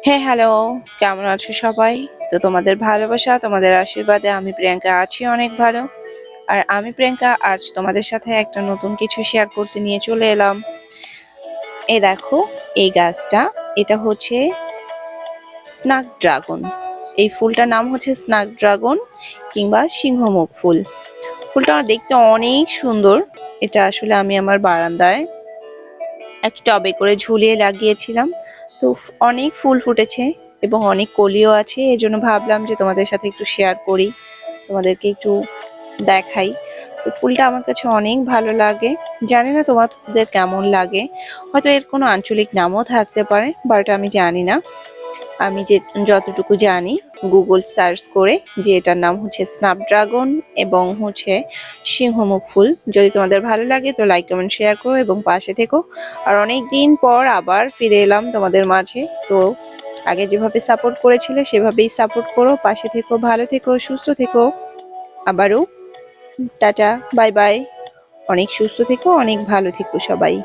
Hello, কেমন আছো সবাই? তো তোমাদের ভালোবাসা, তোমাদের আশীর্বাদে আমি প্রিয়াঙ্কা আছি অনেক ভালো। আর আমি প্রিয়াঙ্কা আজ তোমাদের সাথে একটা নতুন কিছু শেয়ার করতে নিয়ে চলে এলাম। এই দেখো, এই গাছটা, এটা হচ্ছে স্নেক ড্রাগন। এই ফুলটার নাম হচ্ছে স্নেক ড্রাগন কিংবা সিংহমুখ ফুল। ফুলটা দেখতে অনেক সুন্দর। এটা আসলে আমি আমার বারান্দায় একটা টবে করে ঝুলিয়ে লাগিয়েছিলাম। তো অনেক ফুল ফুটেছে এবং অনেক কলিও আছে, এজন্য ভাবলাম যে তোমাদের সাথে একটু শেয়ার করি, তোমাদেরকে একটু দেখাই। তো ফুলটা আমার কাছে অনেক ভালো লাগে। জানি না তোমাদের কেমন লাগে, হয়তো এর কোনো আঞ্চলিক নামও থাকতে পারে, বাট আমি জানি না। আমি যতটুকু জানি গুগল সার্চ করে, যে এটার নাম হচ্ছে স্ন্যাপড্রাগন এবং হচ্ছে সিংহমুখ ফুল। যদি তোমাদের ভালো লাগে তো লাইক কমেন্ট শেয়ার করো এবং পাশে থেকো। আর অনেক দিন পর আবার ফিরে এলাম তোমাদের মাঝে। তো আগে যেভাবে সাপোর্ট করেছিলে সেভাবেই সাপোর্ট করো, পাশে থেকো, ভালো থেকো, সুস্থ থেকো। আবারও টাটা, বাই বাই। অনেক সুস্থ থেকো, অনেক ভালো থেকো সবাই।